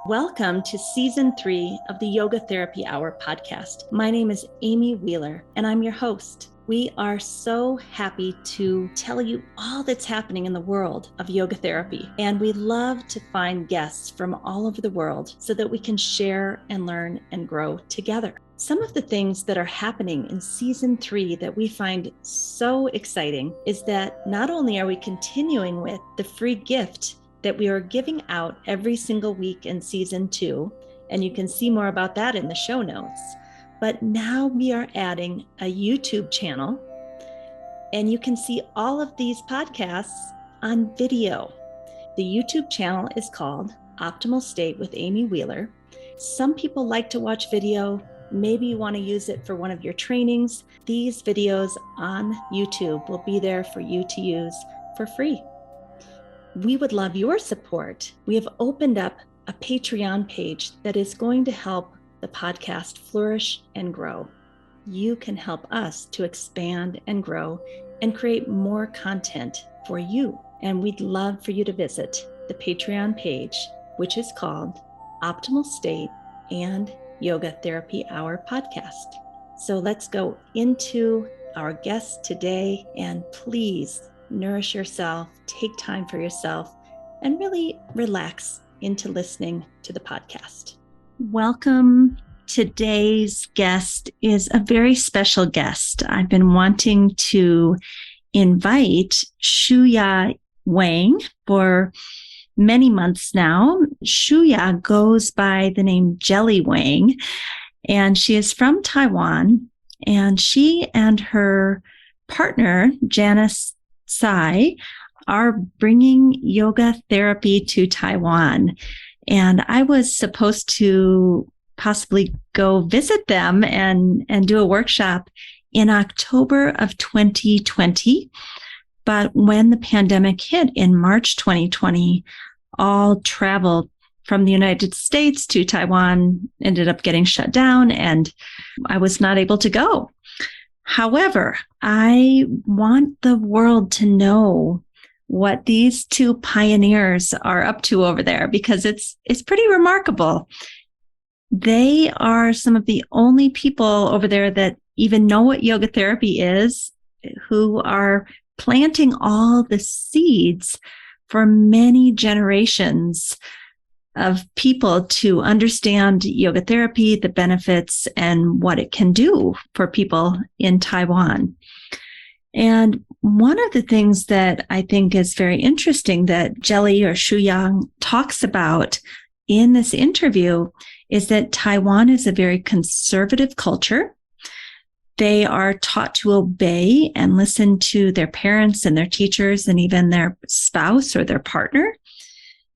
Welcome to Season 3 of the Yoga Therapy Hour podcast. My name is Amy Wheeler, and I'm your host. We are so happy to tell you all that's happening in the world of yoga therapy, and we love to find guests from all over the world so that we can share and learn and grow together. Some of the things that are happening in Season 3 that we find so exciting is that not only are we continuing with the free gift that we are giving out every single week in Season 2, and you can see more about that in the show notes. But now we are adding a YouTube channel, and you can see all of these podcasts on video. The YouTube channel is called Optimal State with Amy Wheeler. Some people like to watch video. Maybe you want to use it for one of your trainings. These videos on YouTube will be there for you to use for free. We would love your support. We have opened up a Patreon page that is going to help the podcast flourish and grow. You can help us to expand and grow and create more content for you. And we'd love for you to visit the Patreon page, which is called Optimal State and Yoga Therapy Hour podcast. So let's go into our guest today, and please nourish yourself, take time for yourself, and really relax into listening to the podcast. Welcome. Today's guest is a very special guest. I've been wanting to invite Shu-Ya Wang for many months now. Shu-Ya goes by the name Jelly Wang, and she is from Taiwan, and she and her partner, Janus Tsai, are bringing yoga therapy to Taiwan. And I was supposed to possibly go visit them and do a workshop in October of 2020. But when the pandemic hit in March 2020, all travel from the United States to Taiwan ended up getting shut down, and I was not able to go. However, I want the world to know what these two pioneers are up to over there, because it's pretty remarkable. They are some of the only people over there that even know what yoga therapy is, who are planting all the seeds for many generations of people to understand yoga therapy, the benefits, and what it can do for people in Taiwan. And one of the things that I think is very interesting that Jelly or Shu-Ya talks about in this interview is that Taiwan is a very conservative culture. They are taught to obey and listen to their parents and their teachers and even their spouse or their partner,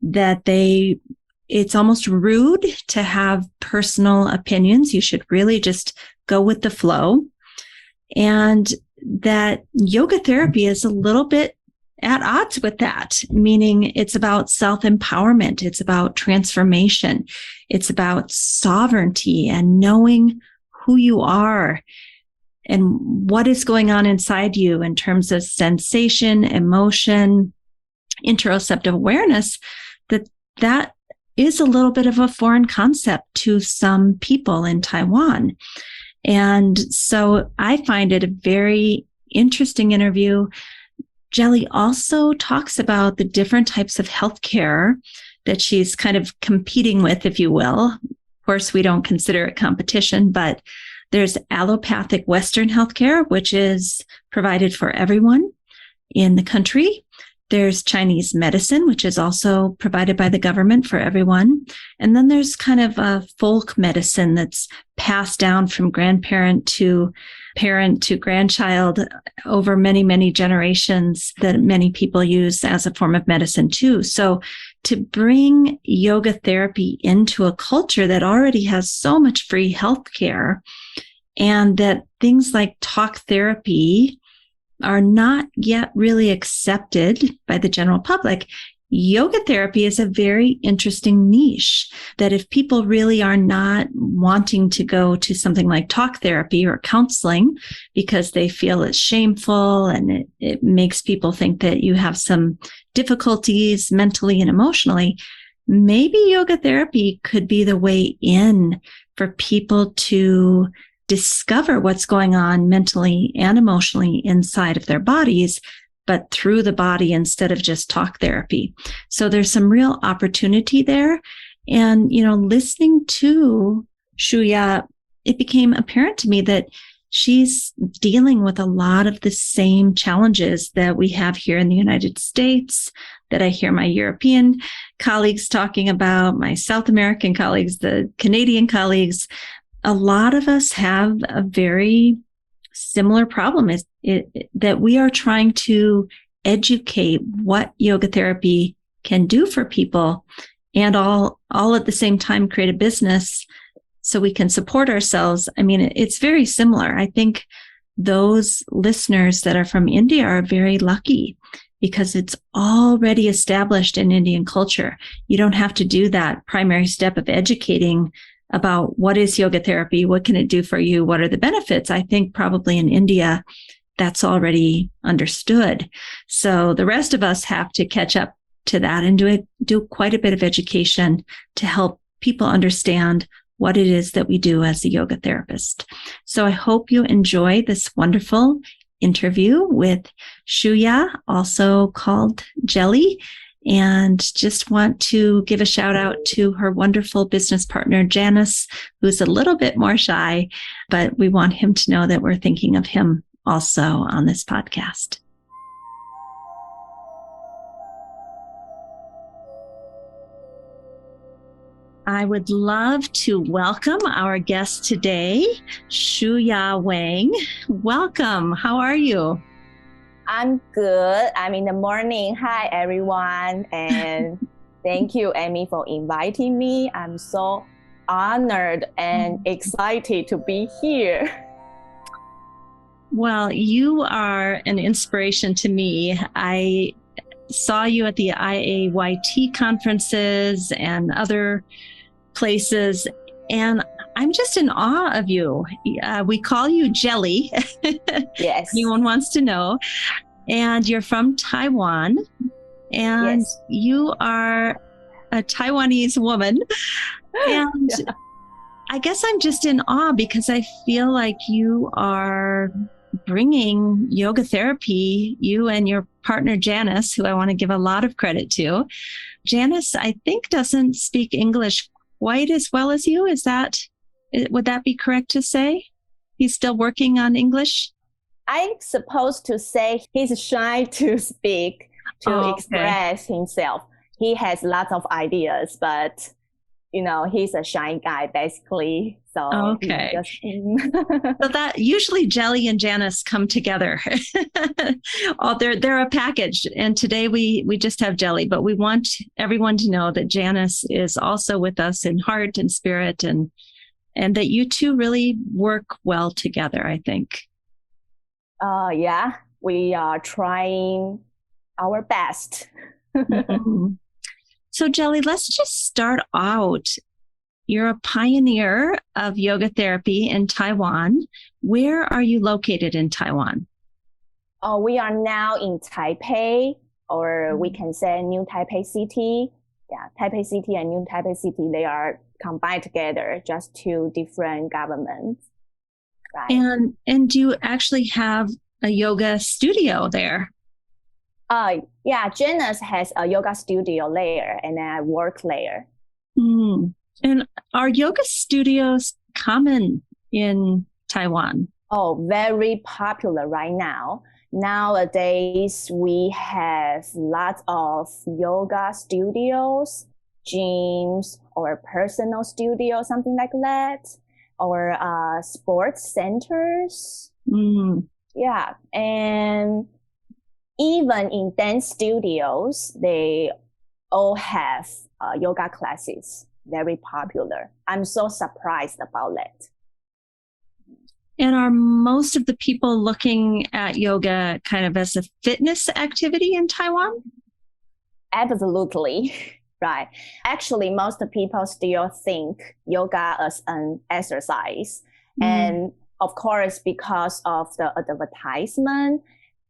that it's almost rude to have personal opinions. You should really just go with the flow. And that yoga therapy is a little bit at odds with that, meaning it's about self-empowerment. It's about transformation. It's about sovereignty and knowing who you are and what is going on inside you in terms of sensation, emotion, interoceptive awareness, that is a little bit of a foreign concept to some people in Taiwan. And so I find it a very interesting interview. Jelly also talks about the different types of healthcare that she's kind of competing with, if you will. Of course, we don't consider it competition, but there's allopathic Western healthcare, which is provided for everyone in the country. There's Chinese medicine, which is also provided by the government for everyone. And then there's kind of a folk medicine that's passed down from grandparent to parent to grandchild over many, many generations that many people use as a form of medicine too. So to bring yoga therapy into a culture that already has so much free healthcare, and that things like talk therapy are not yet really accepted by the general public, yoga therapy is a very interesting niche that if people really are not wanting to go to something like talk therapy or counseling because they feel it's shameful and it makes people think that you have some difficulties mentally and emotionally, maybe yoga therapy could be the way in for people to discover what's going on mentally and emotionally inside of their bodies, but through the body instead of just talk therapy. So there's some real opportunity there. And, listening to Shu-Ya, it became apparent to me that she's dealing with a lot of the same challenges that we have here in the United States, that I hear my European colleagues talking about, my South American colleagues, the Canadian colleagues. A lot of us have a very similar problem that we are trying to educate what yoga therapy can do for people, and all at the same time create a business so we can support ourselves. I mean, it's very similar. I think those listeners that are from India are very lucky because it's already established in Indian culture. You don't have to do that primary step of educating about what is yoga therapy, what can it do for you, what are the benefits. I think probably in India, that's already understood. So the rest of us have to catch up to that and do quite a bit of education to help people understand what it is that we do as a yoga therapist. So I hope you enjoy this wonderful interview with Shu-Ya, also called Jelly, and just want to give a shout out to her wonderful business partner, Janus, who's a little bit more shy, but we want him to know that we're thinking of him also on this podcast. I would love to welcome our guest today, Shu-Ya Wang. Welcome. How are you? I'm good. I'm in the morning. Hi, everyone. And thank you, Amy, for inviting me. I'm so honored and excited to be here. Well, you are an inspiration to me. I saw you at the IAYT conferences and other places, and I'm just in awe of you. We call you Jelly. Yes. Anyone wants to know. And you're from Taiwan, and yes. You are a Taiwanese woman. And yeah. I guess I'm just in awe because I feel like you are bringing yoga therapy, you and your partner, Janus, who I want to give a lot of credit to. Janus, I think, doesn't speak English quite as well as you. Would that be correct to say? He's still working on English? I'm supposed to say he's shy to speak, to express himself. He has lots of ideas, but he's a shy guy basically. So okay. So that usually Jelly and Janus come together. They're a package. And today we just have Jelly, but we want everyone to know that Janus is also with us in heart and spirit, and that you two really work well together, I think. Yeah, we are trying our best. Mm-hmm. So Jelly, let's just start out. You're a pioneer of yoga therapy in Taiwan. Where are you located in Taiwan? We are now in Taipei, or we can say New Taipei City. Yeah, Taipei City and New Taipei City, they are combined together, just two different governments. Right. And do you actually have a yoga studio there? Yeah, Janus has a yoga studio there, and I work there. Mm. And are yoga studios common in Taiwan? Oh, very popular right now. Nowadays, we have lots of yoga studios, gyms, or personal studios, something like that, or sports centers. Mm. Yeah, and even in dance studios, they all have yoga classes. Very popular. I'm so surprised about that. And are most of the people looking at yoga kind of as a fitness activity in Taiwan? Absolutely. Right. Actually, most people still think yoga as an exercise. And of course, because of the advertisement,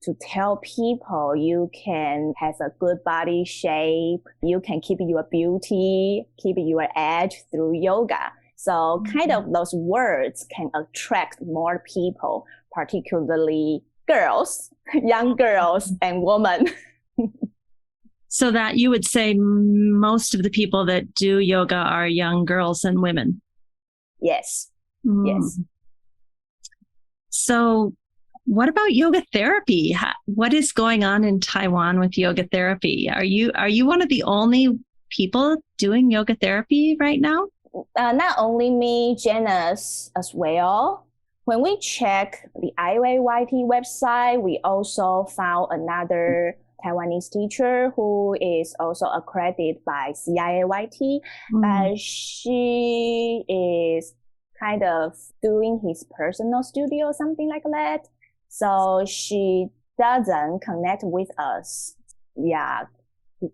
to tell people you can have a good body shape, you can keep your beauty, keep your edge through yoga. So kind of those words can attract more people, particularly girls, young girls and women. So that you would say most of the people that do yoga are young girls and women. Yes. Yes. So what about yoga therapy? What is going on in Taiwan with yoga therapy? Are you one of the only people doing yoga therapy right now? Not only me, Janus as well. When we check the IAYT website, we also found another Taiwanese teacher who is also accredited by CIAYT. She is kind of doing his personal studio, something like that. So she doesn't connect with us. Yeah,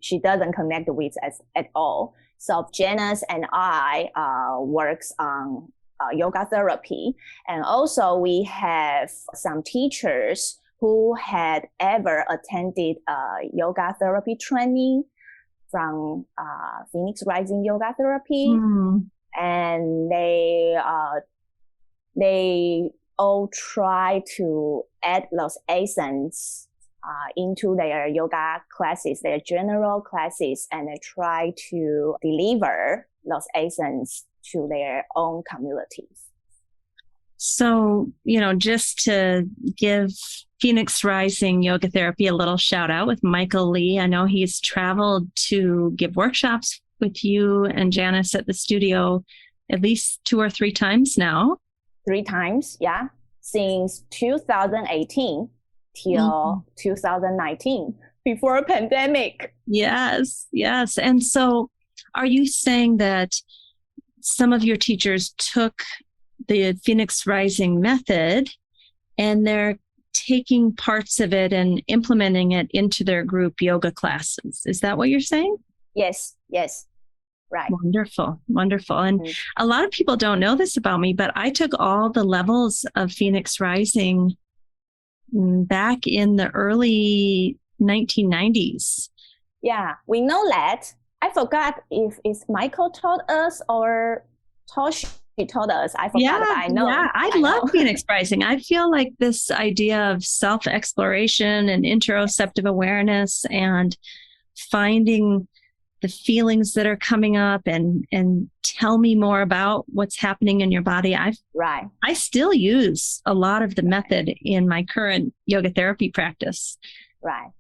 she doesn't connect with us at all. So Janus and I works on yoga therapy. And also we have some teachers who had ever attended yoga therapy training from Phoenix Rising Yoga Therapy. And they all try to add those essence into their yoga classes, their general classes, and they try to deliver those essence to their own communities. So, just to give Phoenix Rising Yoga Therapy a little shout out with Michael Lee. I know he's traveled to give workshops with you and Janus at the studio at least 2 or 3 times now. 3 times, yeah, since 2018 till 2019, before a pandemic. Yes. And so are you saying that some of your teachers took the Phoenix Rising method and they're taking parts of it and implementing it into their group yoga classes? Is that what you're saying? Yes. Right. Wonderful. And a lot of people don't know this about me, but I took all the levels of Phoenix Rising back in the early 1990s. Yeah, we know that. I forgot if it's Michael taught us or Toshi taught us. I forgot, but I know. Yeah, I love Phoenix Rising. I feel like this idea of self-exploration and interoceptive awareness and finding the feelings that are coming up and tell me more about what's happening in your body. I still use a lot of the method in my current yoga therapy practice. Right.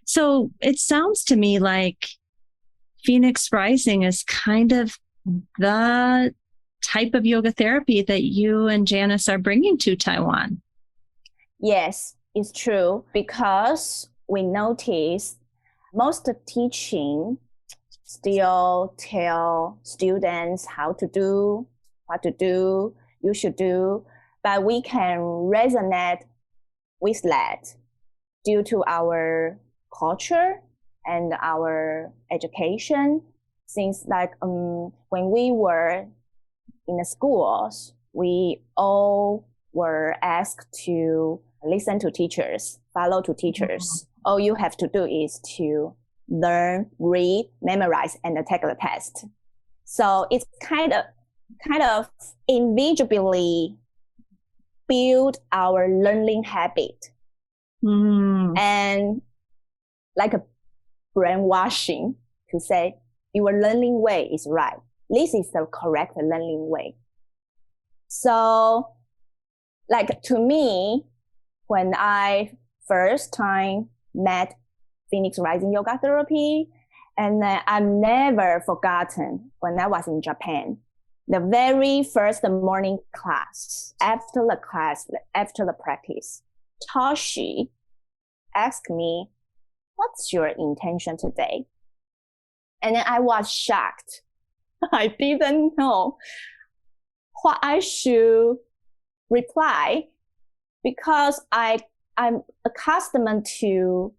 So it sounds to me like Phoenix Rising is kind of the type of yoga therapy that you and Janus are bringing to Taiwan. Yes, it's true, because we noticed most teaching still tell students what to do, you should do, but we can resonate with that due to our culture and our education. Since when we were in the schools, we all were asked to listen to teachers, follow to teachers. All you have to do is to learn, read, memorize, and take the test. So it's kind of invisibly build our learning habit. And like a brainwashing to say, your learning way is right. This is the correct learning way. So to me, when I first time met Phoenix Rising Yoga Therapy, and I've never forgotten when I was in Japan, the very first morning class, after the practice, Toshi asked me, what's your intention today? And then I was shocked. I didn't know what I should reply, because I'm accustomed to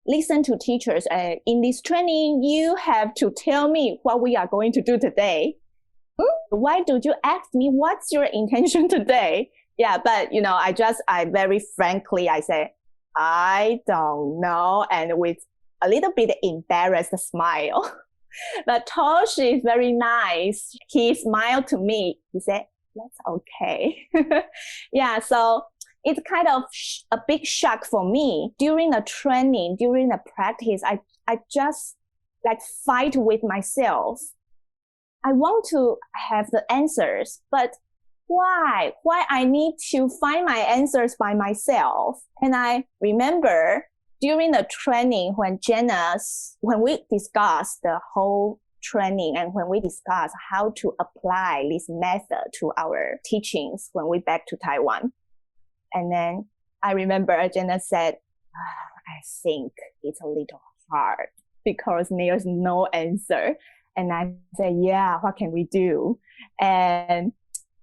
listen to teachers. In this training, you have to tell me what we are going to do today. Why do you ask me what's your intention today? Yeah, but I very frankly, I say, I don't know. And with a little bit embarrassed smile. But Toshi is very nice. He smiled to me. He said, that's okay. Yeah, so it's kind of a big shock for me. During the training, during the practice, I just like fight with myself. I want to have the answers, but why I need to find my answers by myself? And I remember during the training when we discussed the whole training and when we discussed how to apply this method to our teachings when we back to Taiwan. And then I remember Janus said, I think it's a little hard because there's no answer. And I said, yeah, what can we do? And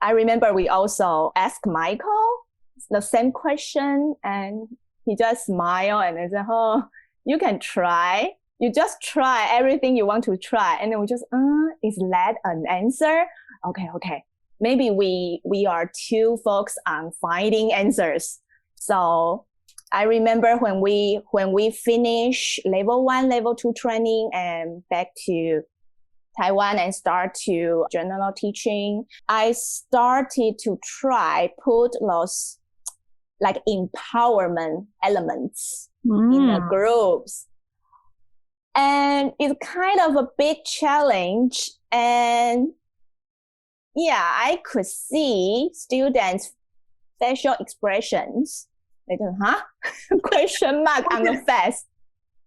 I remember we also asked Michael the same question, and he just smiled and I said, oh, you can try. You just try everything you want to try. And then we just, is that an answer? Okay. Maybe we are too focused on finding answers. So I remember when we finish level 1, level 2 training and back to Taiwan and start to general teaching, I started to try put those like empowerment elements in the groups. And it's kind of a big challenge. And yeah, I could see students' facial expressions. They do, question mark on the face.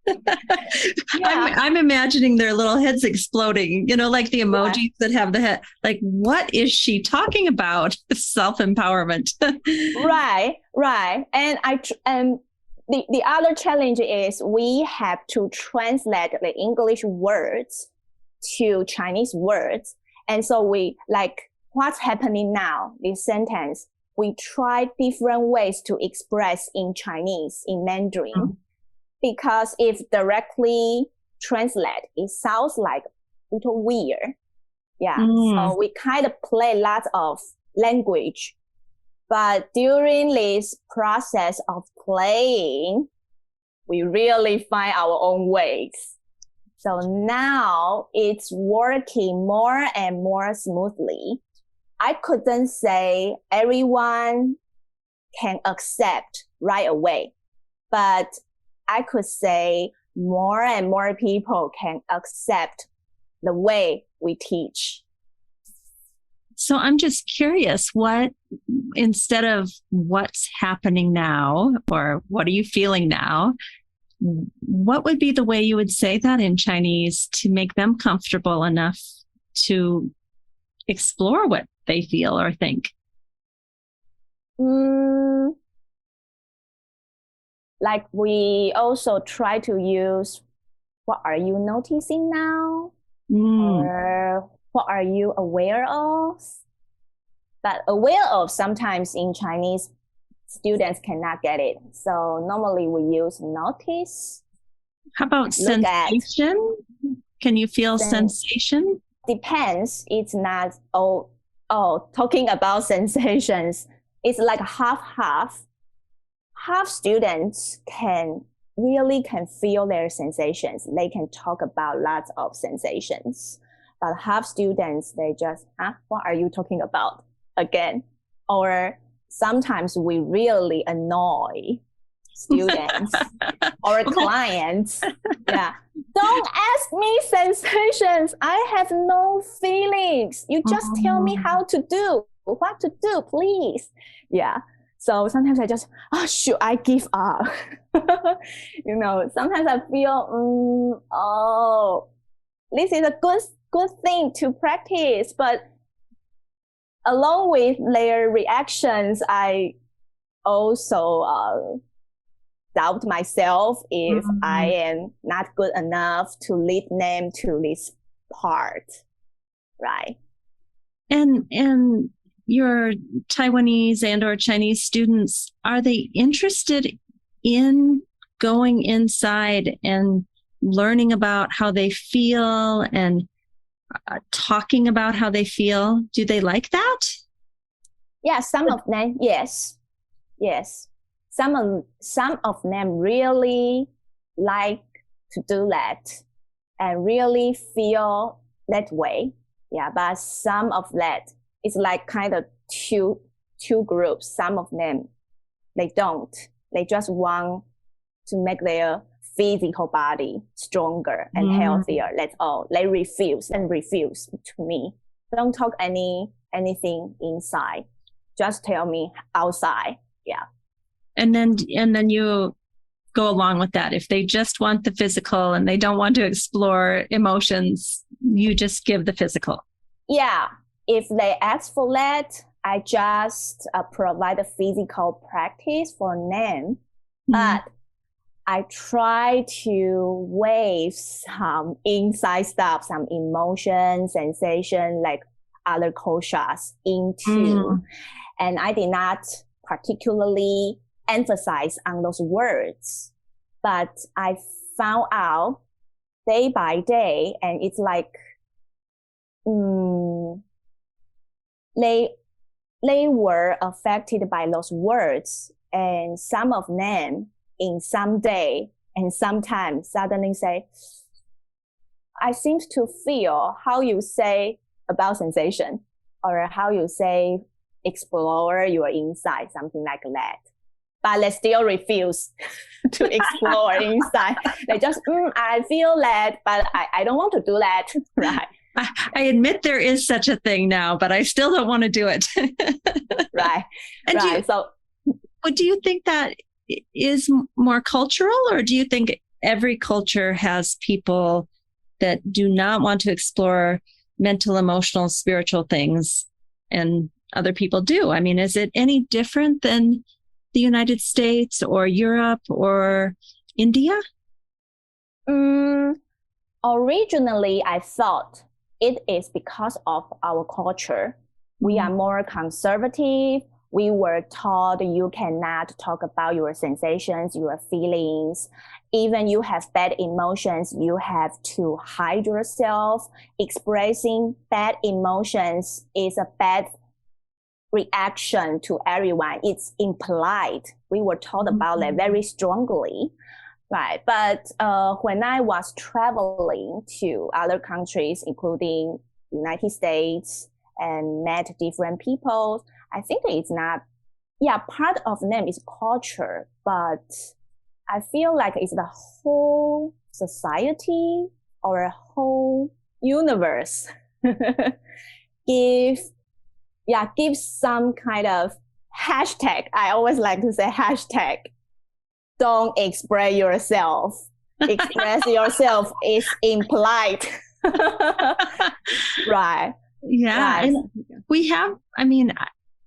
Yeah. I'm imagining their little heads exploding, like the emojis that have the head. Like, what is she talking about? Self-empowerment. Right. And the other challenge is we have to translate the English words to Chinese words. And so we what's happening now, this sentence, we try different ways to express in Chinese, in Mandarin. Mm-hmm. Because if directly translate, it sounds like a little weird. Yeah. So we kind of play lots of language. But during this process of playing, we really find our own ways. So now it's working more and more smoothly. I couldn't say everyone can accept right away, but I could say more and more people can accept the way we teach. So I'm just curious, instead of what's happening now, or what are you feeling now, what would be the way you would say that in Chinese to make them comfortable enough to explore what they feel or think? Like we also try to use, what are you noticing now? Or what are you aware of? But aware of sometimes in Chinese, students cannot get it. So normally we use notice. How about sensation? Can you feel sensation? Depends. It's not talking about sensations. It's like half. Half students can feel their sensations. They can talk about lots of sensations. But half students, they just, what are you talking about again? Or sometimes we really annoy students or clients. Yeah. Don't ask me sensations. I have no feelings. You just tell me what to do, please. Yeah. So sometimes I just, should I give up? Sometimes I feel, this is a good thing to practice. But along with their reactions, I also doubt myself if I am not good enough to lead them to this part, right? And your Taiwanese and or Chinese students, are they interested in going inside and learning about how they feel and talking about how they feel? Do they like that? Yeah, some of them, yes. Yes. Some of them really like to do that and really feel that way. Yeah, but some of that is like kind of two groups. Some of them they don't. They just want to make their physical body stronger and healthier. That's all. They refuse to me. Don't talk anything inside. Just tell me outside. Yeah. And then you go along with that. If they just want the physical and they don't want to explore emotions, you just give the physical. Yeah. If they ask for that, I just provide a physical practice for them. But I try to wave some inside stuff, some emotion, sensation, like other koshas into. And I did not particularly emphasize on those words, but I found out day by day, and it's like they were affected by those words, and some of them in some day and sometimes suddenly say, I seem to feel how you say about sensation or how you say explore your inside, something like that. But they still refuse to explore inside. They just, I feel that, but I don't want to do that. Right. I admit there is such a thing now, but I still don't want to do it. Right. And right. Do you think that is more cultural, or do you think every culture has people that do not want to explore mental, emotional, spiritual things and other people do? I mean, is it any different than the United States or Europe or India? Originally, I thought it is because of our culture. We are more conservative. We were taught you cannot talk about your sensations, your feelings. Even you have bad emotions, you have to hide yourself. Expressing bad emotions is a bad reaction to everyone. It's implied. We were taught about that very strongly. Right. But when I was traveling to other countries, including United States, and met different people, I think it's not, part of them is culture, but I feel like it's the whole society or a whole universe give some kind of hashtag. I always like to say hashtag. Don't express yourself. Express yourself is implied. Right. Yeah. Right. And we have, I mean,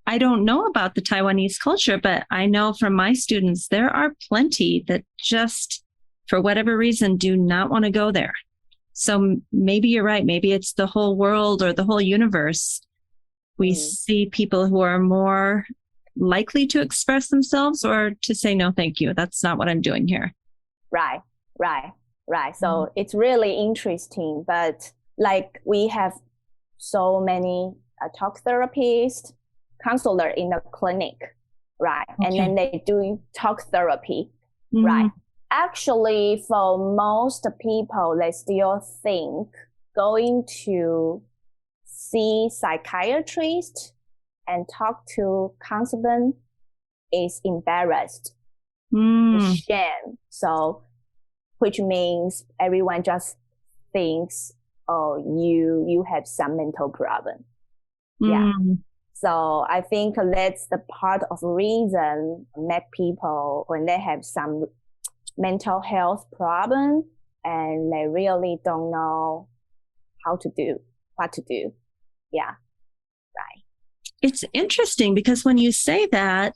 I don't know about the Taiwanese culture, but I know from my students, there are plenty that just, for whatever reason, do not want to go there. So maybe you're right. Maybe it's the whole world or the whole universe. We see people who are more likely to express themselves or to say, no, thank you. That's not what I'm doing here. Right. So it's really interesting, but like we have so many talk therapists, counselor in the clinic, right? Okay. And then they do talk therapy, right? Actually, for most people, they still think going to see psychiatrist and talk to counselor is embarrassed, shame. So, which means everyone just thinks, oh, you have some mental problem. Yeah. So I think that's the part of reason make people, when they have some mental health problem and they really don't know what to do. Yeah. Right. It's interesting because when you say that,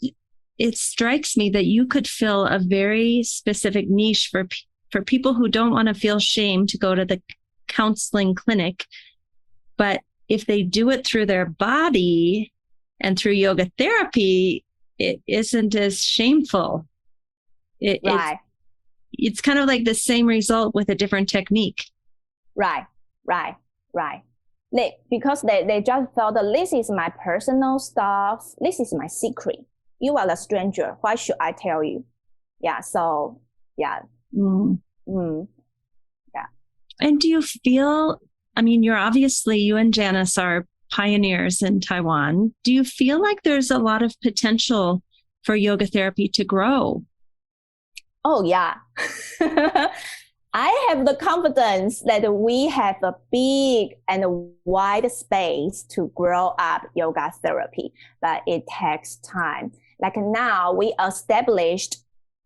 it strikes me that you could fill a very specific niche for people who don't want to feel shame to go to the counseling clinic. But if they do it through their body and through yoga therapy, it isn't as shameful. It's kind of like the same result with a different technique. Right. because they just felt that this is my personal stuff. This is my secret. You are the stranger. Why should I tell you? Yeah. So yeah. Yeah. And do you feel, I mean, you and Janus are pioneers in Taiwan. Do you feel like there's a lot of potential for yoga therapy to grow? Oh, yeah. I have the confidence that we have a big and wide space to grow up yoga therapy, but it takes time. Like now, we established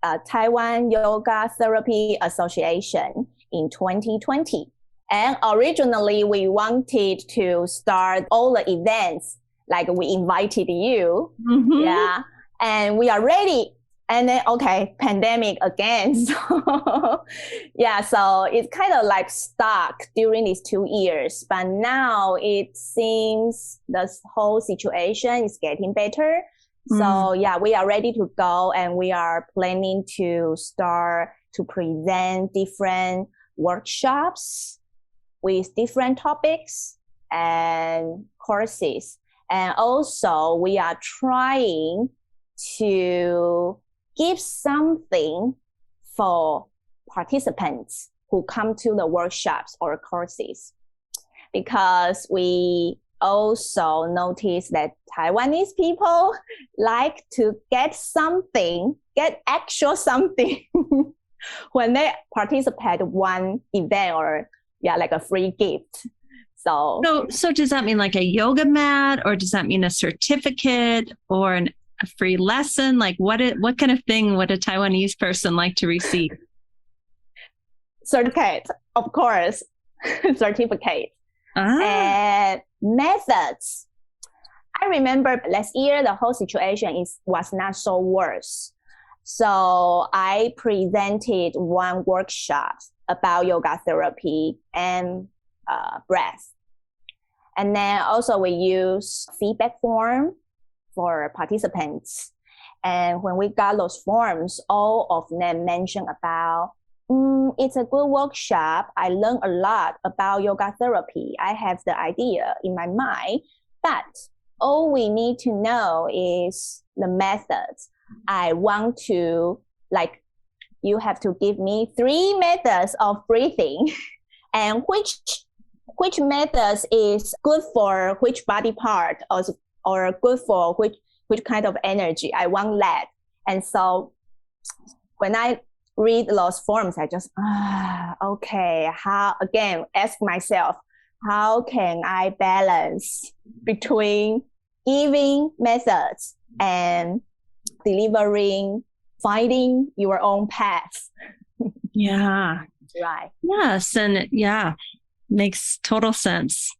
a Taiwan Yoga Therapy Association in 2020. And originally, we wanted to start all the events, like we invited you. Yeah. And we are ready. And then, okay, pandemic again. So, yeah, so it's kind of like stuck during these 2 years. But now it seems the whole situation is getting better. So, yeah, we are ready to go, and we are planning to start to present different workshops with different topics and courses. And also, we are trying to give something for participants who come to the workshops or courses, because we also notice that Taiwanese people like to get actual something when they participate in one event, or like a free gift. So does that mean like a yoga mat, or does that mean a certificate or a free lesson? Like what kind of thing would a Taiwanese person like to receive? Certificate, of course. Certificate. And methods. I remember last year, the whole situation was not so worse. So I presented one workshop about yoga therapy and breath. And then also we use feedback form for participants. And when we got those forms, all of them mentioned about, it's a good workshop. I learned a lot about yoga therapy. I have the idea in my mind, but all we need to know is the methods. I want to, you have to give me 3 methods of breathing and which methods is good for which body part, or good for which kind of energy. I want that. And so when I read those forms, I just, okay, ask myself, how can I balance between giving methods and delivering, finding your own path? Yeah. Right. Yes. And yeah, makes total sense.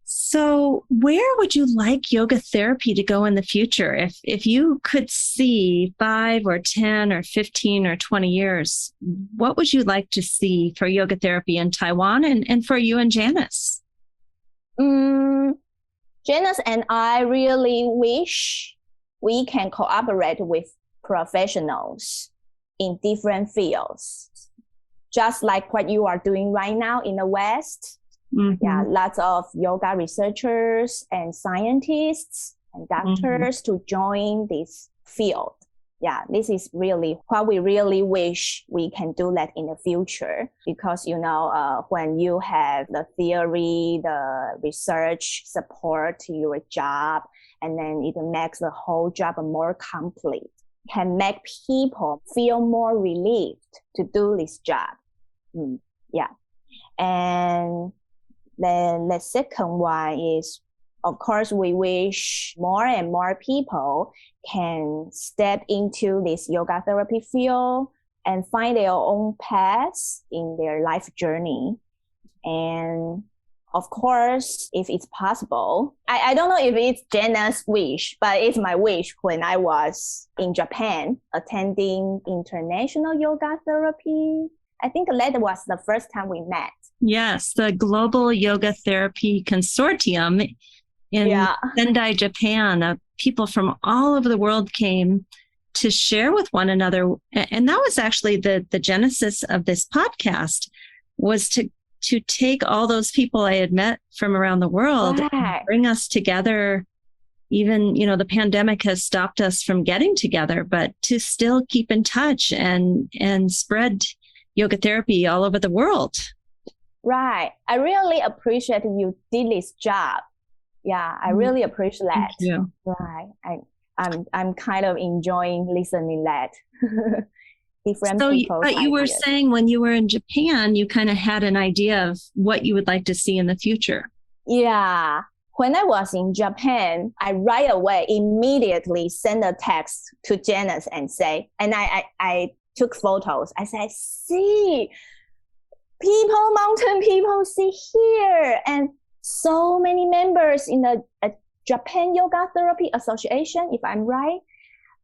So where would you like yoga therapy to go in the future? If you could see 5 or 10 or 15 or 20 years, what would you like to see for yoga therapy in Taiwan and for you and Janus? Janus and I really wish we can cooperate with professionals in different fields, just like what you are doing right now in the West. Yeah, lots of yoga researchers and scientists and doctors to join this field. Yeah, this is really what we really wish we can do that in the future, because, when you have the theory, the research support to your job, and then it makes the whole job more complete, can make people feel more relieved to do this job. Yeah. And then the second one is, of course, we wish more and more people can step into this yoga therapy field and find their own paths in their life journey. And of course, if it's possible, I don't know if it's Janus' wish, but it's my wish when I was in Japan attending international yoga therapy. I think that was the first time we met. Yes, the Global Yoga Therapy Consortium in Sendai, Japan. People from all over the world came to share with one another. And that was actually the genesis of this podcast, was to to take all those people I had met from around the world and bring us together. Even, the pandemic has stopped us from getting together, but to still keep in touch and spread yoga therapy all over the world. Right. I really appreciate you did this job. Yeah, I really appreciate that. Thank you. Right. I'm kind of enjoying listening that. Different people. But you were saying when you were in Japan, you kind of had an idea of what you would like to see in the future. Yeah. When I was in Japan, I right away immediately sent a text to Janus and say, and I took photos. I said, see, mountain people, see here. And so many members in the Japan Yoga Therapy Association, if I'm right.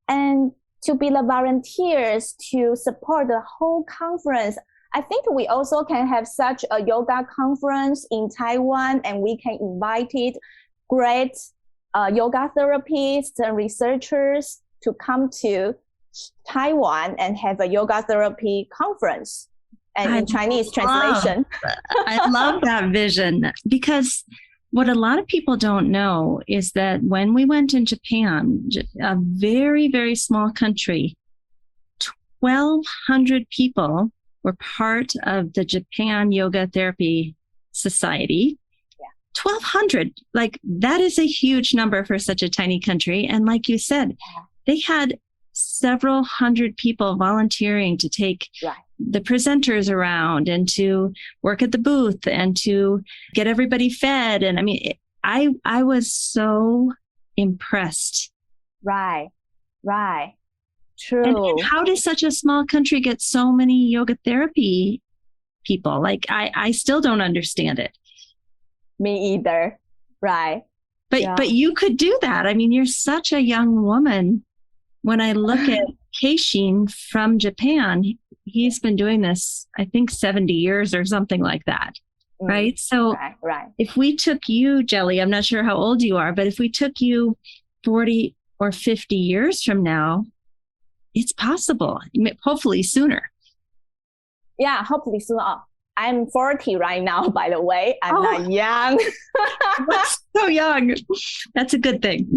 And to be the volunteers to support the whole conference. I think we also can have such a yoga conference in Taiwan, and we can invite great yoga therapists and researchers to come to Taiwan and have a yoga therapy conference. And in Chinese translation. I love that vision, because what a lot of people don't know is that when we went in Japan, a very, very small country, 1,200 people were part of the Japan Yoga Therapy Society. Yeah. 1,200, like that is a huge number for such a tiny country. And like you said, they had several hundred people volunteering to take the presenters around and to work at the booth and to get everybody fed. And I mean, I was so impressed. Right. True. And how does such a small country get so many yoga therapy people? Like, I still don't understand it. Me either. Right. But you could do that. I mean, you're such a young woman. When I look at Keishin from Japan, he's been doing this, I think 70 years or something like that. Right. So if we took you, Jelly, I'm not sure how old you are, but if we took you 40 or 50 years from now, it's possible, hopefully sooner. Yeah, hopefully sooner. I'm 40 right now, by the way. I'm not young. So young. That's a good thing.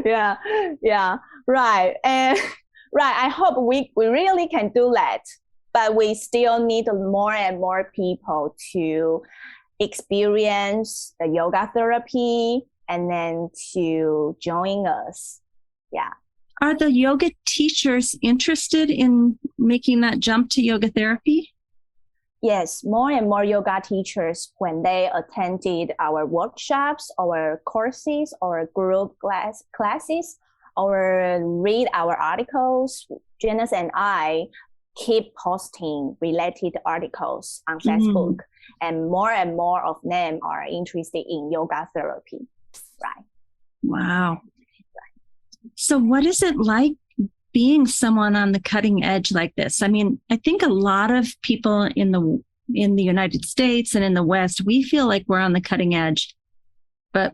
Yeah, right. And I hope we really can do that. But we still need more and more people to experience the yoga therapy and then to join us. Yeah. Are the yoga teachers interested in making that jump to yoga therapy? Yes, more and more yoga teachers, when they attended our workshops, our courses, or group classes, or read our articles, Janus and I keep posting related articles on Facebook, and more of them are interested in yoga therapy. Right. Wow. So what is it like being someone on the cutting edge like this? I mean, I think a lot of people in the United States and in the West, we feel like we're on the cutting edge, but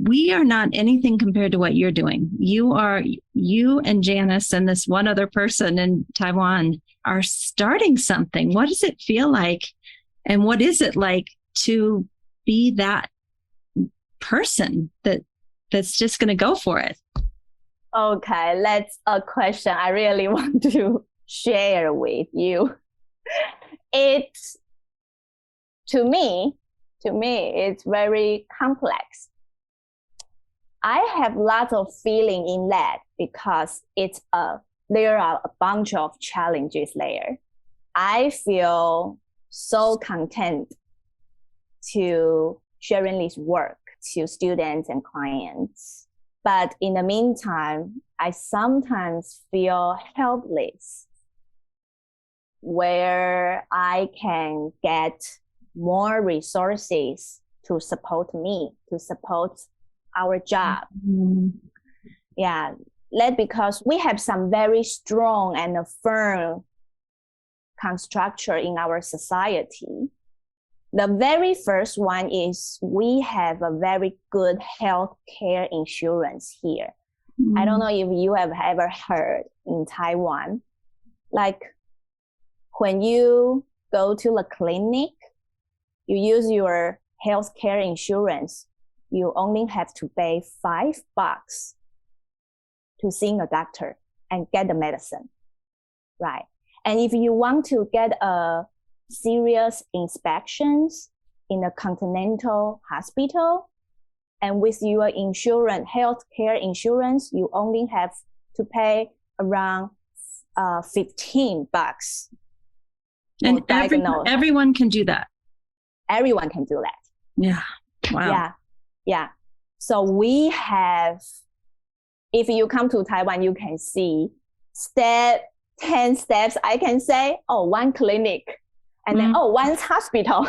we are not anything compared to what you're doing. You and Janus and this one other person in Taiwan are starting something. What does it feel like? And what is it like to be that person that's just going to go for it? Okay, that's a question I really want to share with you. To me, it's very complex. I have lots of feeling in that because there are a bunch of challenges there. I feel so content to sharing this work to students and clients. But in the meantime, I sometimes feel helpless where I can get more resources to support me, to support our job. Mm-hmm. Yeah, that because we have some very strong and firm structure in our society. The very first one is we have a very good health care insurance here. Mm-hmm. I don't know if you have ever heard in Taiwan, like when you go to the clinic, you use your healthcare insurance, you only have to pay $5 to see a doctor and get the medicine, right? And if you want to get a serious inspections in a continental hospital, and with your insurance, healthcare insurance, you only have to pay around $15. And everyone can do that. Everyone can do that. Yeah. Wow. Yeah. So we have, if you come to Taiwan, you can see 10 steps, I can say, one clinic, and then, one hospital.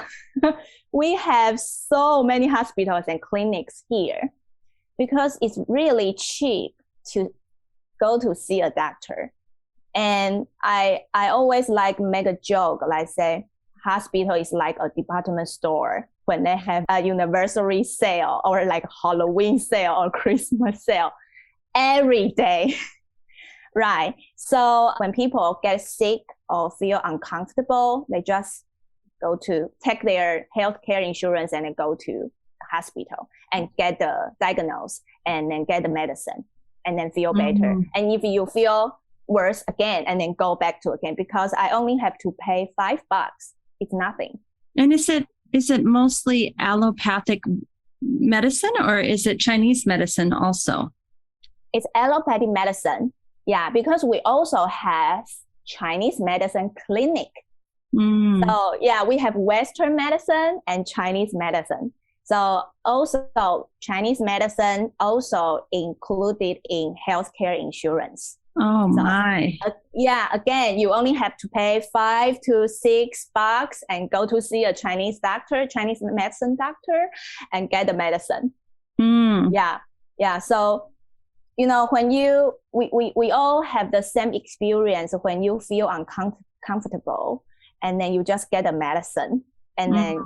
We have so many hospitals and clinics here because it's really cheap to go to see a doctor. And I always make a joke, like say, hospital is like a department store when they have a anniversary sale or like Halloween sale or Christmas sale every day. Right. So when people get sick or feel uncomfortable, they just go to take their healthcare insurance and then go to the hospital and get the diagnosis and then get the medicine and then feel better. And if you feel worse again, and then go back to again, because I only have to pay $5. It's nothing. And is it mostly allopathic medicine or is it Chinese medicine also? It's allopathic medicine. Yeah, because we also have Chinese medicine clinic. So yeah, we have Western medicine and Chinese medicine. So also Chinese medicine also included in healthcare insurance. Oh my. Yeah, again, you only have to pay $5 to $6 and go to see a Chinese medicine doctor and get the medicine. Yeah. So, when we all have the same experience when you feel uncomfortable and then you just get the medicine and then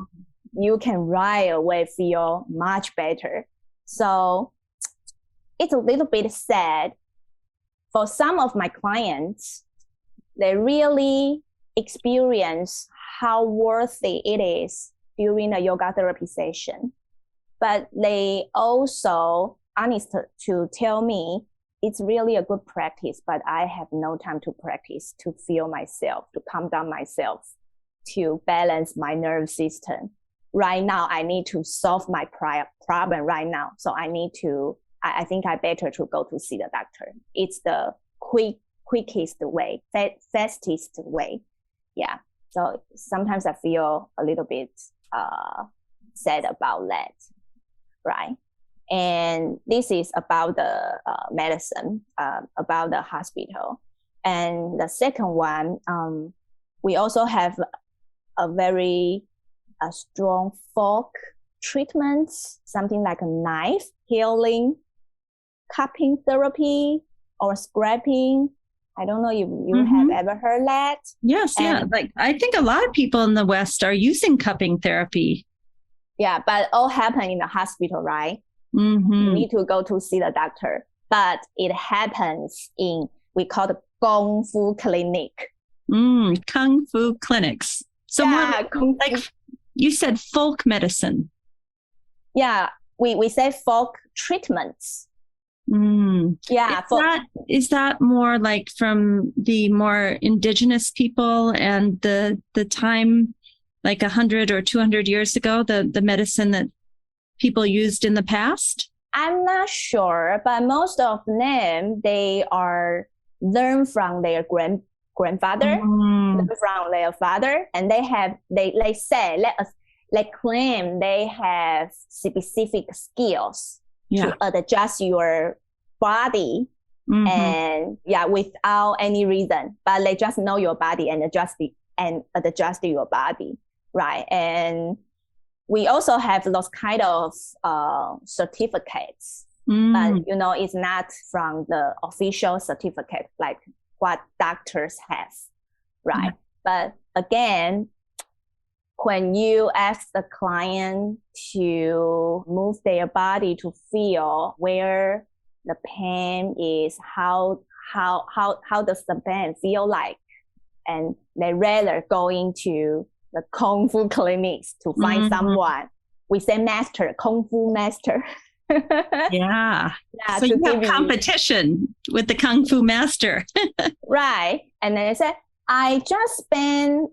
you can right away feel much better. So it's a little bit sad. For some of my clients, they really experience how worthy it is during a yoga therapy session. But they also honest to tell me it's really a good practice, but I have no time to practice, to feel myself, to calm down myself, to balance my nervous system. Right now, I need to solve my problem right now. So I think I better to go to see the doctor. It's the quickest way, fastest way. Yeah. So sometimes I feel a little bit sad about that. Right. And this is about the medicine, about the hospital. And the second one, we also have a very strong folk treatments, something like a knife healing, cupping therapy, or scraping. I don't know if you have ever heard that. Yes, Like I think a lot of people in the West are using cupping therapy. Yeah, but all happen in the hospital, right? You need to go to see the doctor. But it happens in, we call the Kung Fu clinic. Kung Fu clinics. So like you said folk medicine. Yeah, we say folk treatments. Yeah. Is that more like from the more indigenous people and the time like 100 or 200 years ago, the medicine that people used in the past? I'm not sure, but most of them, they are learned from their grandfather, from their father, and they claim they have specific skills to adjust your body and without any reason, but they just know your body and adjust your body, right? And we also have those kind of certificates, but it's not from the official certificate like what doctors have, right? But again, when you ask the client to move their body to feel where the pain is, how does the pain feel like, and they rather going to the Kung Fu clinics to find someone. We say master, Kung Fu master. Yeah. So you have competition with the Kung Fu master. Right. And then I said, I just spend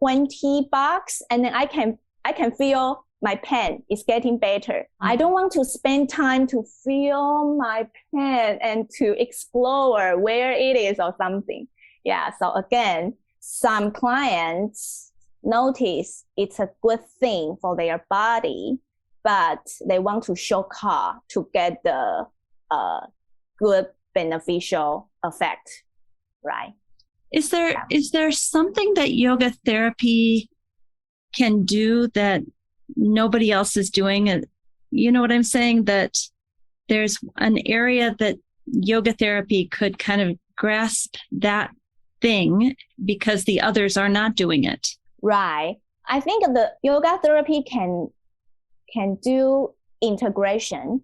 $20 and then I can feel my pain is getting better. I don't want to spend time to feel my pain and to explore where it is or something. Yeah. So again, some clients notice it's a good thing for their body, but they want to shortcut to get the good beneficial effect, right? Is there something that yoga therapy can do that nobody else is doing? You know what I'm saying? That there's an area that yoga therapy could kind of grasp that thing because the others are not doing it. Right. I think the yoga therapy can do integration.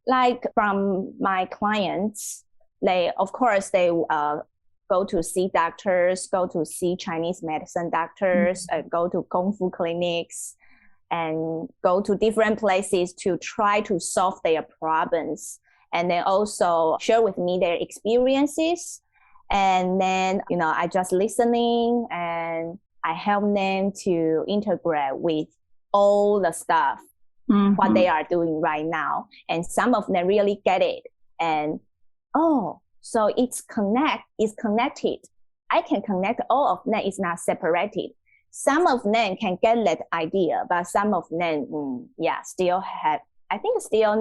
Like from my clients, they go to see doctors, go to see Chinese medicine doctors, go to Kung Fu clinics, and go to different places to try to solve their problems. And they also share with me their experiences. And then, I just listening and I help them to integrate with all the stuff, what they are doing right now. And some of them really get it. And, so it's connected. I can connect all of them. It's not separated. Some of them can get that idea, but some of them, still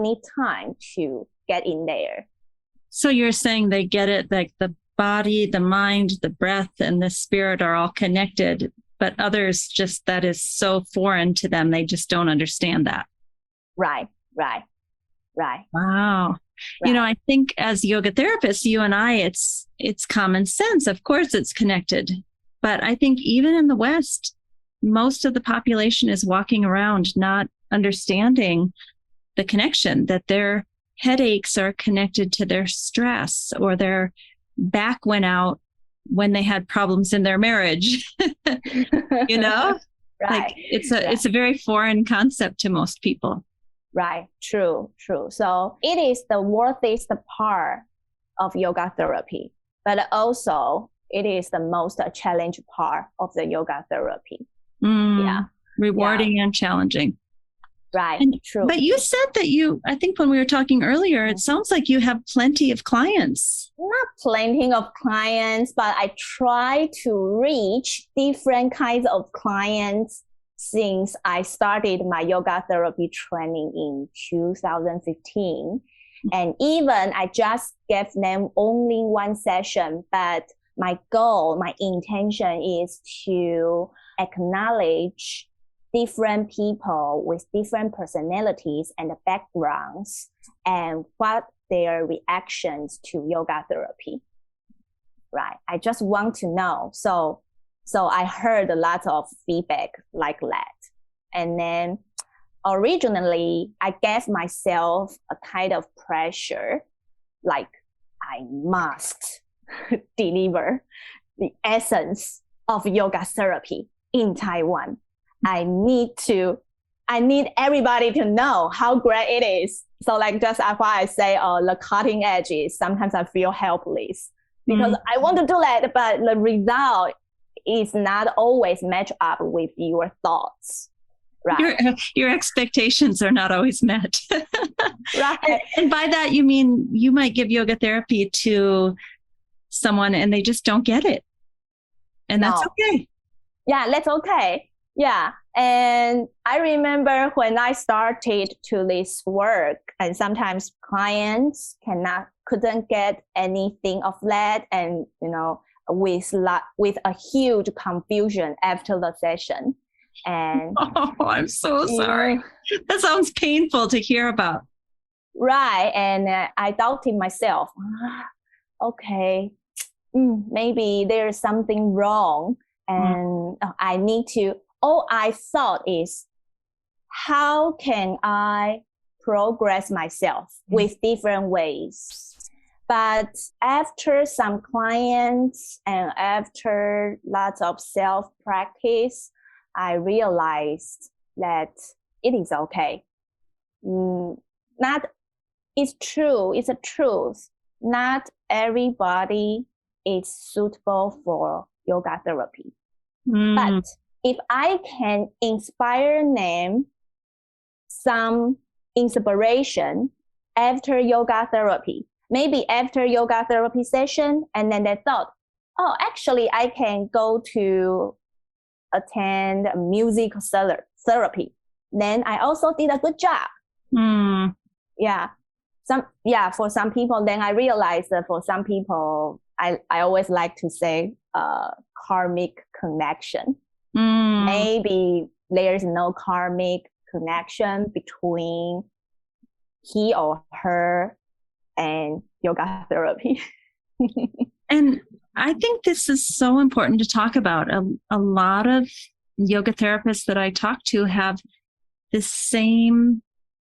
need time to get in there. So you're saying they get it, like the body, the mind, the breath, and the spirit are all connected, but others just, that is so foreign to them. They just don't understand that. Right. Wow. Right. I think as yoga therapists, you and I, it's common sense. Of course, it's connected. But I think even in the West, most of the population is walking around not understanding the connection, that their headaches are connected to their stress, or their back went out when they had problems in their marriage. Right. Like it's a very foreign concept to most people. Right. True. So it is the worthiest part of yoga therapy, but also it is the most challenging part of the yoga therapy. Rewarding and challenging. Right. True. But you said that I think when we were talking earlier, it sounds like you have plenty of clients. Not plenty of clients, but I try to reach different kinds of clients since I started my yoga therapy training in 2015. And even I just gave them only one session, but my goal, my intention is to acknowledge different people with different personalities and backgrounds and what their reactions to yoga therapy. Right. I just want to know. So I heard a lot of feedback like that. And then originally I gave myself a kind of pressure, like I must deliver the essence of yoga therapy in Taiwan. I need everybody to know how great it is. So like just why I say the cutting edge is sometimes I feel helpless because I want to do that, but the result is not always match up with your thoughts. Right. Your expectations are not always met. Right. And by that, you mean you might give yoga therapy to someone and they just don't get it. And that's okay. Yeah, that's okay. Yeah. And I remember when I started to this work, and sometimes clients couldn't get anything of that. And, with a huge confusion after the session. And I'm so sorry. That sounds painful to hear about. Right. And I doubted myself. Okay, maybe there's something wrong. And I need to, all I thought is, how can I progress myself with different ways? But after some clients and after lots of self-practice, I realized that it is okay. Not, it's true, it's a truth. Not everybody is suitable for yoga therapy. But if I can inspire them some inspiration after yoga therapy, maybe after yoga therapy session, and then they thought, oh, actually I can go to attend music therapy. Then I also did a good job. Yeah. For some people, then I realized that for some people, I always like to say karmic connection. Maybe there's no karmic connection between he or her and yoga therapy. And I think this is so important to talk about. A lot of yoga therapists that I talk to have the same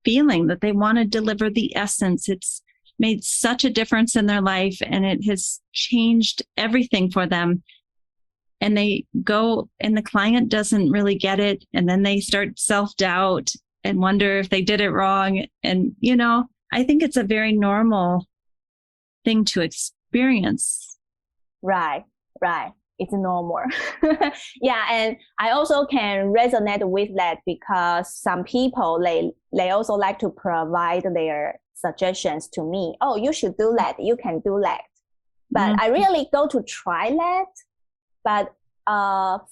feeling that they want to deliver the essence. It's made such a difference in their life and it has changed everything for them. And they go and the client doesn't really get it. And then they start self-doubt and wonder if they did it wrong. And, I think it's a very normal thing to experience. Right. It's normal. Yeah. And I also can resonate with that because some people, they also like to provide their suggestions to me. Oh, you should do that. You can do that. But I really go to try that. But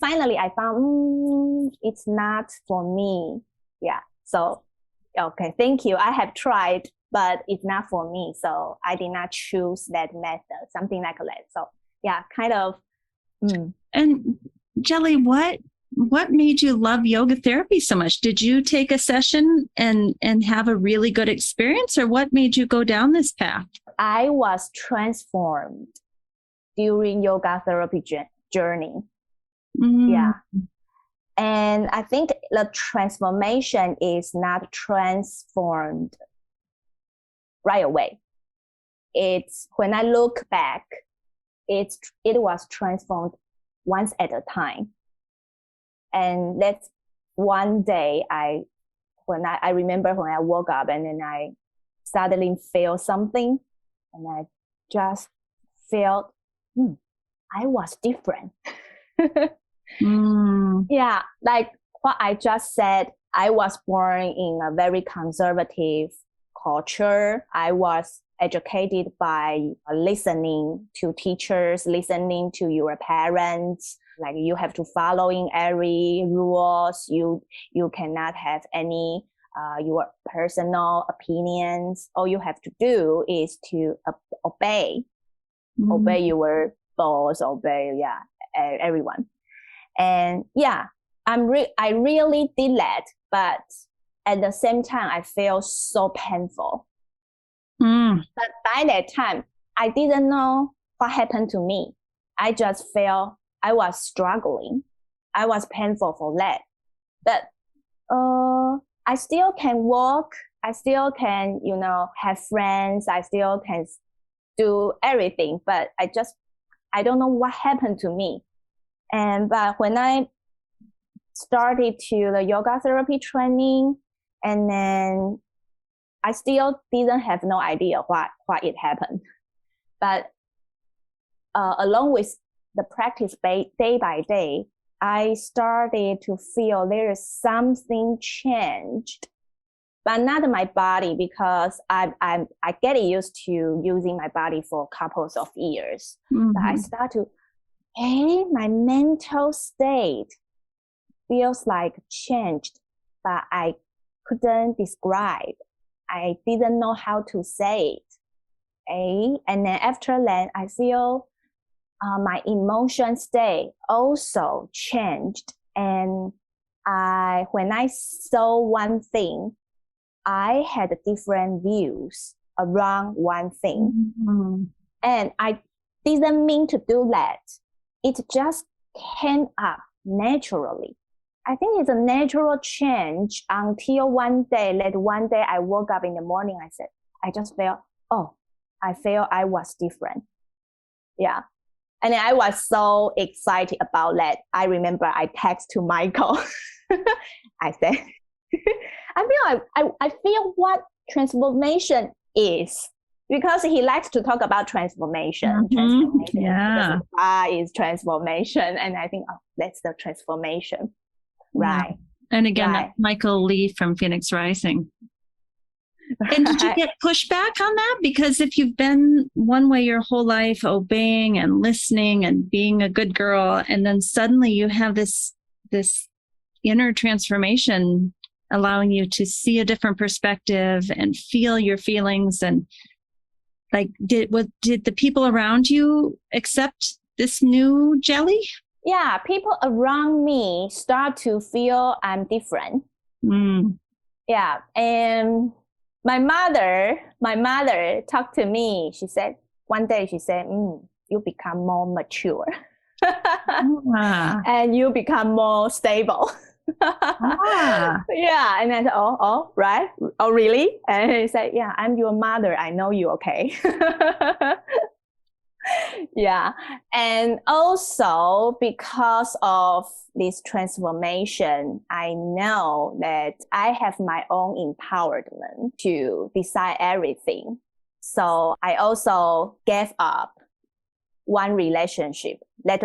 finally I found it's not for me. Yeah. So, okay. Thank you. I have tried, but it's not for me. So I did not choose that method, something like that. So yeah, kind of. And Jelly, what made you love yoga therapy so much? Did you take a session and have a really good experience, or what made you go down this path? I was transformed during yoga therapy journey. Yeah. And I think the transformation is not transformed right away. It's when I look back, it was transformed once at a time. And that's one day I remember when I woke up and then I suddenly felt something and I just felt, I was different. Yeah, like what I just said, I was born in a very conservative culture. I was educated by listening to teachers, listening to your parents. Like you have to following every rules. You cannot have any your personal opinions. All you have to do is to obey your boss, obey everyone. And yeah, I really did that, but at the same time, I felt so painful. But by that time, I didn't know what happened to me. I just felt I was struggling. I was painful for that. But I still can walk. I still can, have friends. I still can do everything. But I don't know what happened to me. But when I started to the yoga therapy training, and then I still didn't have no idea why it happened. But along with the practice day by day, I started to feel there is something changed, but not my body, because I get used to using my body for couples of years. But I start to, my mental state feels like changed, but I couldn't describe. I didn't know how to say it. And then after that, I feel my emotion state also changed. And when I saw one thing, I had different views around one thing. And I didn't mean to do that. It just came up naturally. I think it's a natural change until one day I woke up in the morning, I just felt, oh, I felt I was different. Yeah. And I was so excited about that. I remember I text to Michael. I said, I feel what transformation is, because he likes to talk about transformation. Transformation. Yeah. Is transformation. And I think, that's the transformation. Right. Yeah. And again, that's Michael Lee from Phoenix Rising. And did you get pushback on that? Because if you've been one way your whole life, obeying and listening and being a good girl, and then suddenly you have this inner transformation allowing you to see a different perspective and feel your feelings, and like, did the people around you accept this new Jelly? Yeah, people around me start to feel I'm different. Yeah, and my mother talked to me. She said, one day she said, you become more mature. And you become more stable. Yeah, and I said, oh, right? Oh, really? And he said, yeah, I'm your mother. I know you, okay? Yeah, and also because of this transformation, I know that I have my own empowerment to decide everything. So I also gave up one relationship, that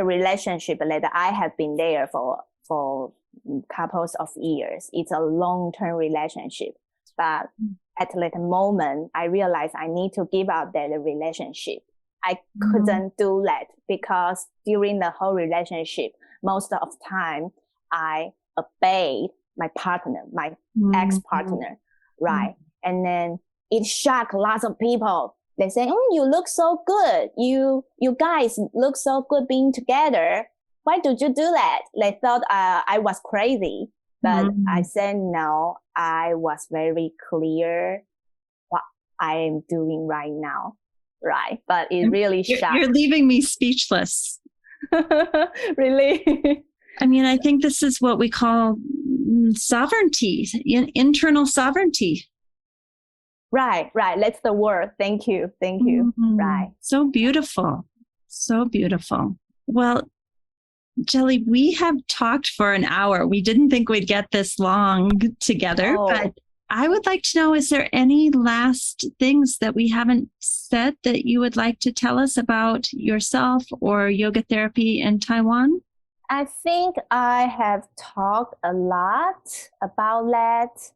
I have been there for couples of years. It's a long-term relationship, but at that moment, I realized I need to give up that relationship. I couldn't do that because during the whole relationship, most of the time, I obeyed my partner, my ex-partner, right? And then it shocked lots of people. They say, you look so good. You guys look so good being together. Why did you do that? They thought I was crazy. But I said, no, I was very clear what I am doing right now. Right. But it really shocked. You're leaving me speechless. Really? I mean, I think this is what we call sovereignty, internal sovereignty. Right. That's the word. Thank you. Right. So beautiful. So beautiful. Well, Jelly, we have talked for an hour. We didn't think we'd get this long together, but I would like to know, is there any last things that we haven't said that you would like to tell us about yourself or yoga therapy in Taiwan? I think I have talked a lot about that,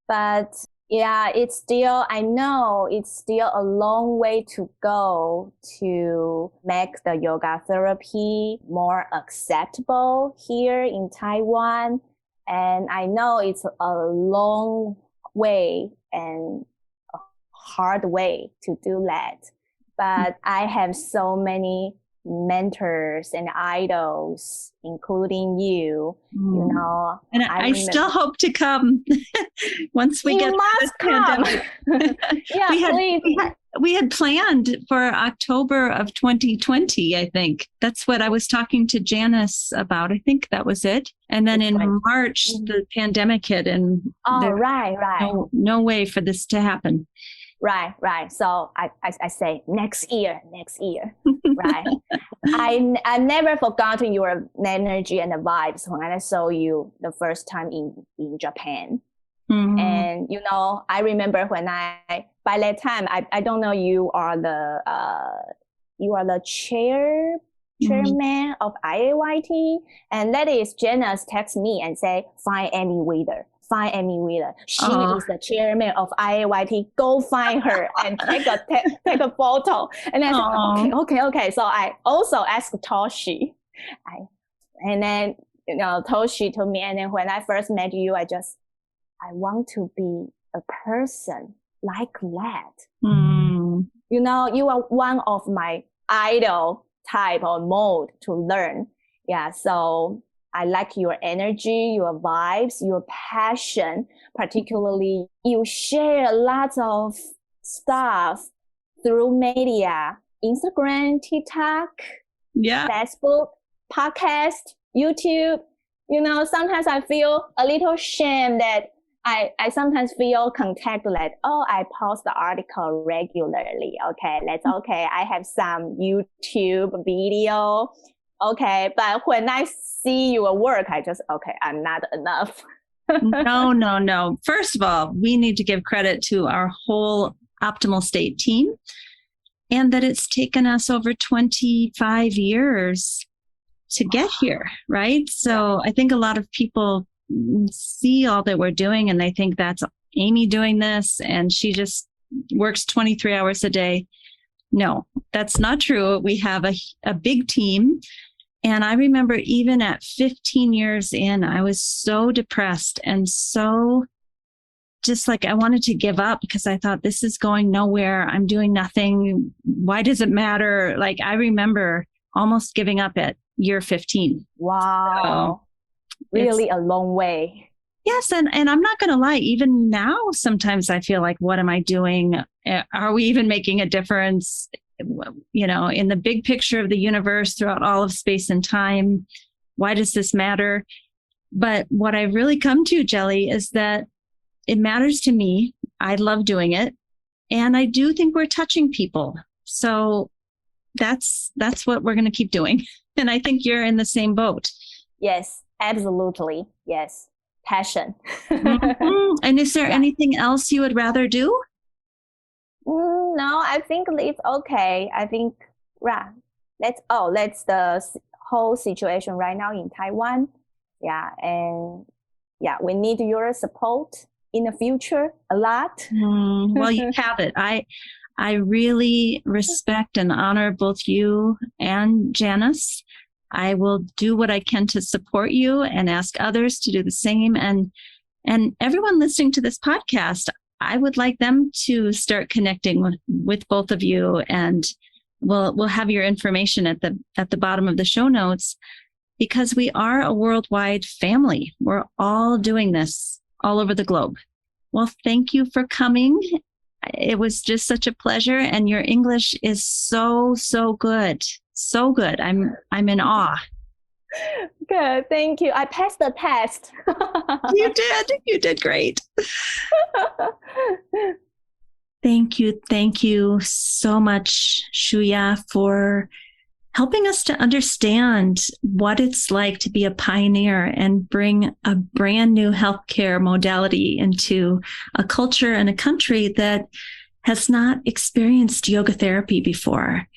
but yeah, I know it's still a long way to go to make the yoga therapy more acceptable here in Taiwan. And I know it's a long way and a hard way to do that. But I have so many mentors and idols, including you, you know. And I still hope to come once we get this pandemic. Yeah, please. We had planned for October of 2020, I think. That's what I was talking to Janus about. I think that was it. And then in March, the pandemic hit, and no way for this to happen. Right. So I say next year, right? I never forgotten your energy and the vibes when I saw you the first time in Japan. And you know, I remember when by that time I don't know, you are the chairman of IAYT, and that is Janus text me and say, find Amy Wheeler. She is the chairman of IAYT. Go find her and take a photo. And I said, okay. So I also asked Toshi. And then, you know, Toshi told me, and then when I first met you, I want to be a person like that. You know, you are one of my idol type or mode to learn. Yeah, so I like your energy, your vibes, your passion. Particularly, you share lots of stuff through media, Instagram, TikTok, Facebook, podcast, YouTube. You know, sometimes I feel a little shame that I sometimes feel contact like, oh, I post the article regularly. Okay, that's okay. I have some YouTube video. Okay, but when I see your work, I just, okay, I'm not enough. No. First of all, we need to give credit to our whole Optimal State team, and that it's taken us over 25 years to get here, right? So I think a lot of people see all that we're doing and they think that's Amy doing this and she just works 23 hours a day. No, that's not true. We have a big team. And I remember even at 15 years in, I was so depressed and so just like I wanted to give up because I thought this is going nowhere. I'm doing nothing. Why does it matter? Like I remember almost giving up at year 15. Wow. So really a long way. Yes. And I'm not going to lie, even now, sometimes I feel like, what am I doing? Are we even making a difference? You know, in the big picture of the universe throughout all of space and time, why does this matter? But what I've really come to, Jelly, is that it matters to me. I love doing it. And I do think we're touching people. So that's what we're going to keep doing. And I think you're in the same boat. Yes, absolutely. Yes. Passion. Mm-hmm. And is there anything else you would rather do? No, I think it's okay. I think, yeah, that's the whole situation right now in Taiwan. Yeah. And yeah, we need your support in the future a lot. Well, you have it. I really respect and honor both you and Janus. I will do what I can to support you and ask others to do the same. And everyone listening to this podcast, I would like them to start connecting with both of you. And we'll have your information at the bottom of the show notes, because we are a worldwide family. We're all doing this all over the globe. Well, thank you for coming. It was just such a pleasure. And your English is so good. So good. I'm in awe. Good. Thank you. I passed the test. You did great. Thank you so much, Shu-Ya, for helping us to understand what it's like to be a pioneer and bring a brand new healthcare modality into a culture and a country that has not experienced yoga therapy before.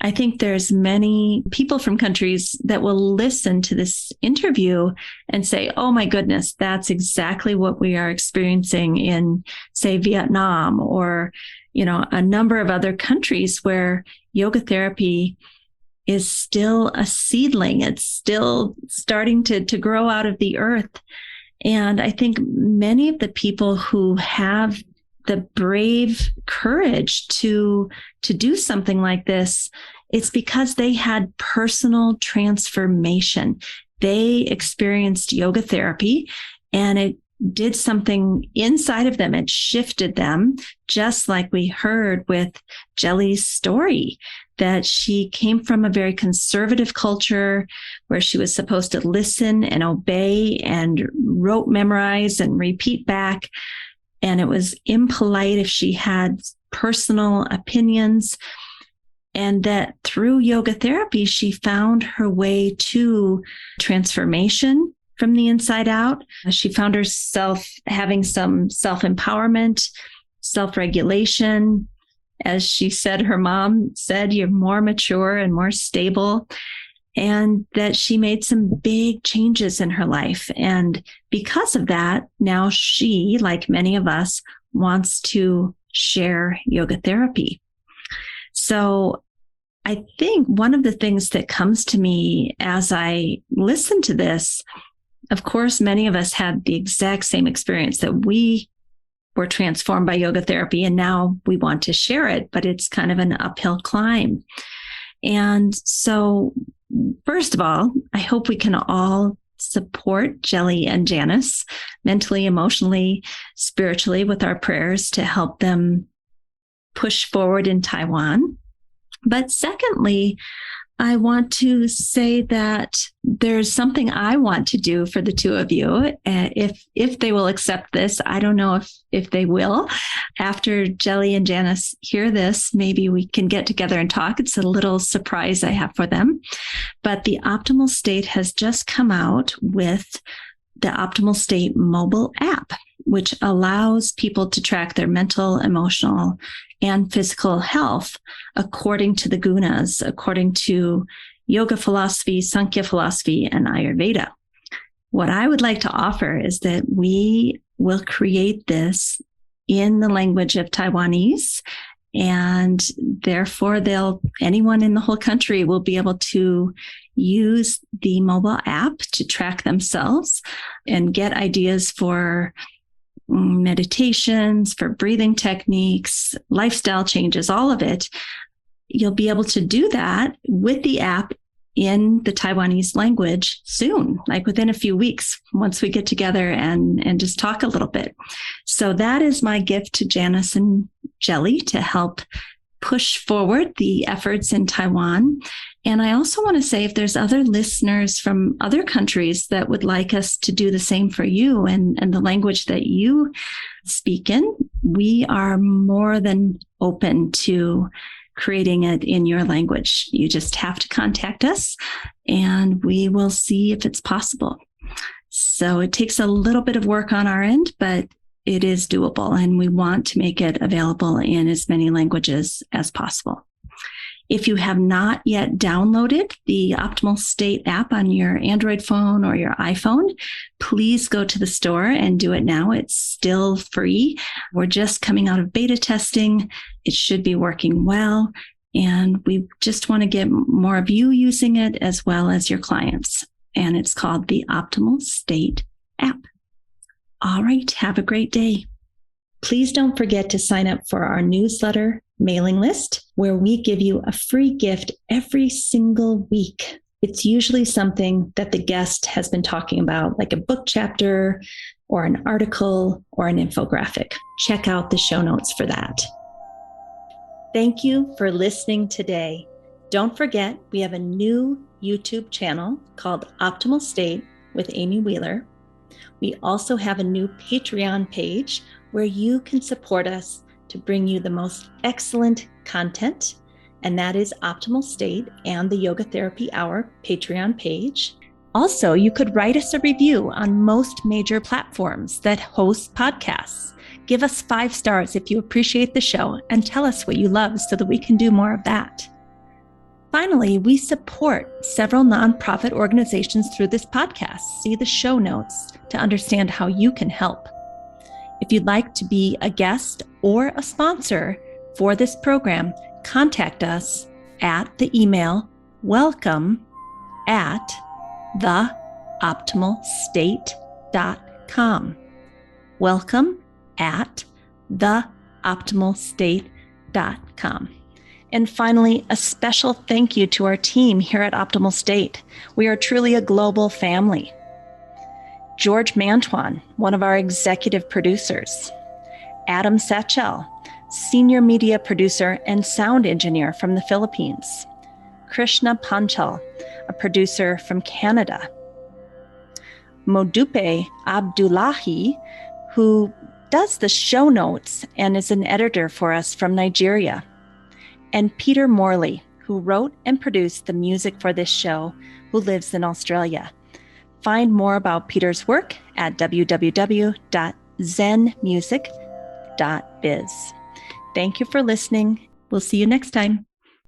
I think there's many people from countries that will listen to this interview and say, oh my goodness, that's exactly what we are experiencing in, say, Vietnam or, a number of other countries where yoga therapy is still a seedling. It's still starting to grow out of the earth. And I think many of the people who have the brave courage to do something like this, it's because they had personal transformation. They experienced yoga therapy and it did something inside of them. It shifted them, just like we heard with Jelly's story, that she came from a very conservative culture where she was supposed to listen and obey and rote memorize and repeat back. And it was impolite if she had personal opinions. And that through yoga therapy, she found her way to transformation from the inside out. She found herself having some self-empowerment, self-regulation. As she said, her mom said, you're more mature and more stable. And that she made some big changes in her life. And because of that, now she, like many of us, wants to share yoga therapy. So I think one of the things that comes to me as I listen to this, of course, many of us had the exact same experience, that we were transformed by yoga therapy and now we want to share it, but it's kind of an uphill climb. And so first of all, I hope we can all support Jelly and Janus mentally, emotionally, spiritually with our prayers to help them push forward in Taiwan. But secondly, I want to say that there's something I want to do for the two of you. If they will accept this, I don't know if they will. After Jelly and Janus hear this, maybe we can get together and talk. It's a little surprise I have for them. But the Optimal State has just come out with the Optimal State mobile app, which allows people to track their mental, emotional, and physical health according to the gunas, according to yoga philosophy, Sankhya philosophy, and Ayurveda. What I would like to offer is that we will create this in the language of Taiwanese, and therefore anyone in the whole country will be able to use the mobile app to track themselves and get ideas for meditations, for breathing techniques, lifestyle changes, all of it. You'll be able to do that with the app in the Taiwanese language soon, like within a few weeks, once we get together and just talk a little bit. So that is my gift to Janus and Jelly to help push forward the efforts in Taiwan. And I also want to say, if there's other listeners from other countries that would like us to do the same for you and the language that you speak in, we are more than open to creating it in your language. You just have to contact us and we will see if it's possible. So it takes a little bit of work on our end, but it is doable, and we want to make it available in as many languages as possible. If you have not yet downloaded the Optimal State app on your Android phone or your iPhone, please go to the store and do it now. It's still free. We're just coming out of beta testing. It should be working well. And we just want to get more of you using it as well as your clients. And it's called the Optimal State app. All right. Have a great day. Please don't forget to sign up for our newsletter mailing list, where we give you a free gift every single week. It's usually something that the guest has been talking about, like a book chapter or an article or an infographic. Check out the show notes for that. Thank you for listening today. Don't forget, we have a new YouTube channel called Optimal State with Amy Wheeler. We also have a new Patreon page where you can support us to bring you the most excellent content, and that is Optimal State and the Yoga Therapy Hour Patreon page. Also, you could write us a review on most major platforms that host podcasts. Give us 5 stars if you appreciate the show and tell us what you love so that we can do more of that. Finally, we support several nonprofit organizations through this podcast. See the show notes to understand how you can help. If you'd like to be a guest or a sponsor for this program, contact us at the email welcome@theoptimalstate.com. welcome@theoptimalstate.com. And finally, a special thank you to our team here at Optimal State. We are truly a global family. George Mantuan, one of our executive producers. Adam Satchel, senior media producer and sound engineer from the Philippines. Krishna Panchal, a producer from Canada. Modupe Abdullahi, who does the show notes and is an editor for us from Nigeria. And Peter Morley, who wrote and produced the music for this show, who lives in Australia. Find more about Peter's work at www.zenmusic.biz. Thank you for listening. We'll see you next time.